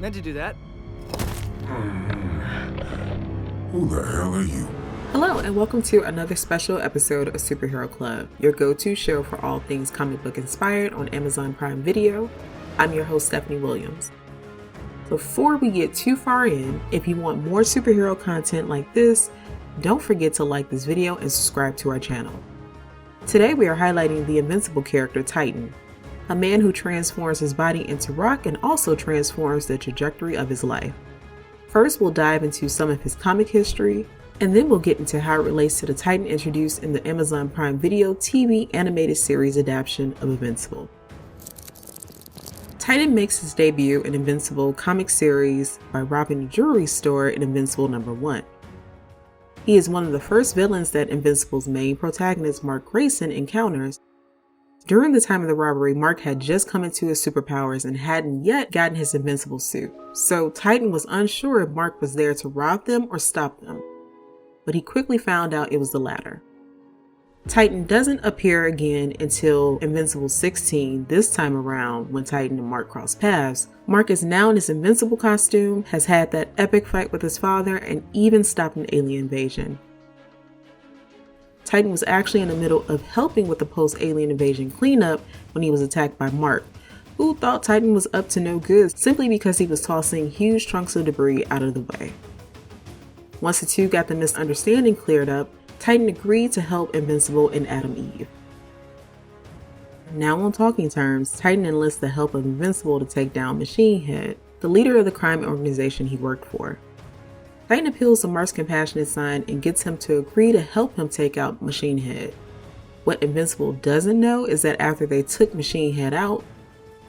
meant to do that. Who the hell are you? Hello and welcome to another special episode of Superhero Club, your go-to show for all things comic book inspired on Amazon Prime Video. I'm your host, Stephanie Williams. Before we get too far in, if you want more superhero content like this, don't forget to like this video and subscribe to our channel. Today we are highlighting the Invincible character Titan, a man who transforms his body into rock and also transforms the trajectory of his life. First, we'll dive into some of his comic history, and then we'll get into how it relates to the Titan introduced in the Amazon Prime Video TV animated series adaptation of Invincible. Titan makes his debut in Invincible comic series by robbing a jewelry store in Invincible #1. He is one of the first villains that Invincible's main protagonist Mark Grayson encounters. During the time of the robbery, Mark had just come into his superpowers and hadn't yet gotten his Invincible suit, so Titan was unsure if Mark was there to rob them or stop them. But he quickly found out it was the latter. Titan doesn't appear again until Invincible 16, this time around when Titan and Mark cross paths. Mark is now in his Invincible costume, has had that epic fight with his father, and even stopped an alien invasion. Titan was actually in the middle of helping with the post-alien invasion cleanup when he was attacked by Mark, who thought Titan was up to no good simply because he was tossing huge chunks of debris out of the way. Once the two got the misunderstanding cleared up, Titan agreed to help Invincible and Adam Eve. Now on talking terms, Titan enlists the help of Invincible to take down Machine Head, the leader of the crime organization he worked for. Titan appeals to Mark's compassionate side and gets him to agree to help him take out Machine Head. What Invincible doesn't know is that after they took Machine Head out,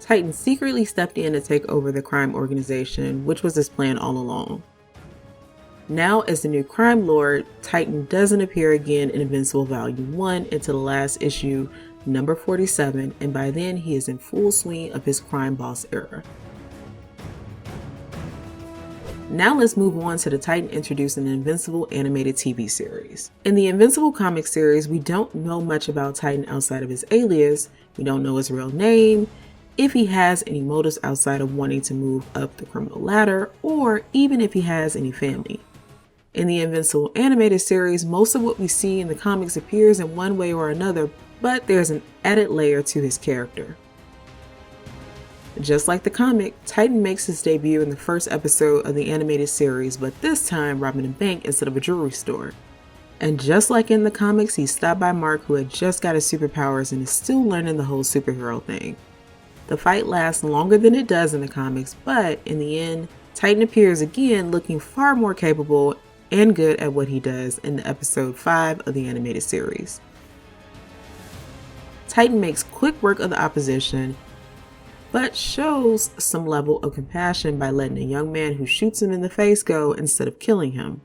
Titan secretly stepped in to take over the crime organization, which was his plan all along. Now, as the new crime lord, Titan doesn't appear again in Invincible Volume 1 until the last issue, number 47, and by then he is in full swing of his crime boss era. Now let's move on to the Titan introduced in the Invincible animated TV series. In the Invincible comic series, we don't know much about Titan outside of his alias. We don't know his real name, if he has any motives outside of wanting to move up the criminal ladder, or even if he has any family. In the Invincible animated series, most of what we see in the comics appears in one way or another, but there's an added layer to his character. Just like the comic, Titan makes his debut in the first episode of the animated series, but this time robbing a bank instead of a jewelry store. And just like in the comics, he's stopped by Mark, who had just got his superpowers and is still learning the whole superhero thing. The fight lasts longer than it does in the comics, but in the end, Titan appears again looking far more capable and good at what he does in the episode 5 of the animated series. Titan makes quick work of the opposition, but shows some level of compassion by letting a young man who shoots him in the face go instead of killing him.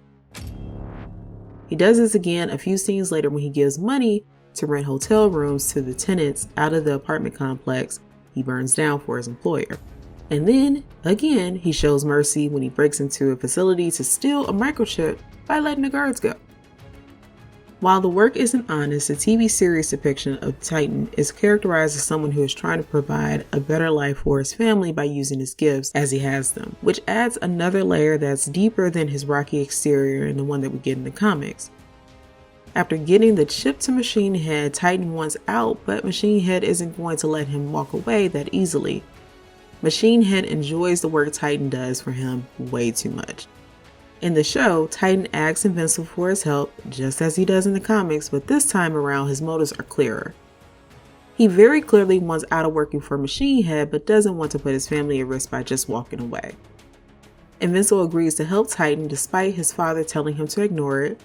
He does this again a few scenes later when he gives money to rent hotel rooms to the tenants out of the apartment complex he burns down for his employer. And then, again, he shows mercy when he breaks into a facility to steal a microchip by letting the guards go. While the work isn't honest, the TV series depiction of Titan is characterized as someone who is trying to provide a better life for his family by using his gifts as he has them, which adds another layer that's deeper than his rocky exterior and the one that we get in the comics. After getting the chip to Machine Head, Titan wants out, but Machine Head isn't going to let him walk away that easily. Machine Head enjoys the work Titan does for him way too much. In the show, Titan asks Invincible for his help, just as he does in the comics, but this time around his motives are clearer. He very clearly wants out of working for Machine Head, but doesn't want to put his family at risk by just walking away. Invincible agrees to help Titan despite his father telling him to ignore it,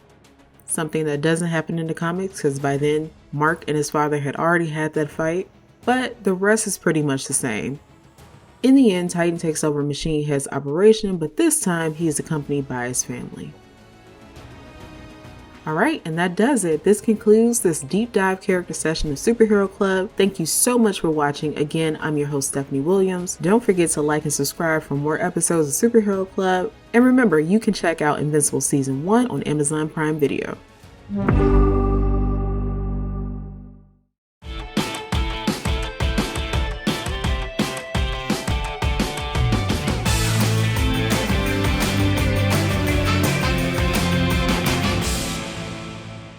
something that doesn't happen in the comics because by then Mark and his father had already had that fight, but the rest is pretty much the same. In the end, Titan takes over Machine Head's operation, but this time he is accompanied by his family. Alright, and that does it. This concludes this deep dive character session of Superhero Club. Thank you so much for watching. Again, I'm your host Stephanie Williams. Don't forget to like and subscribe for more episodes of Superhero Club. And remember, you can check out Invincible Season 1 on Amazon Prime Video.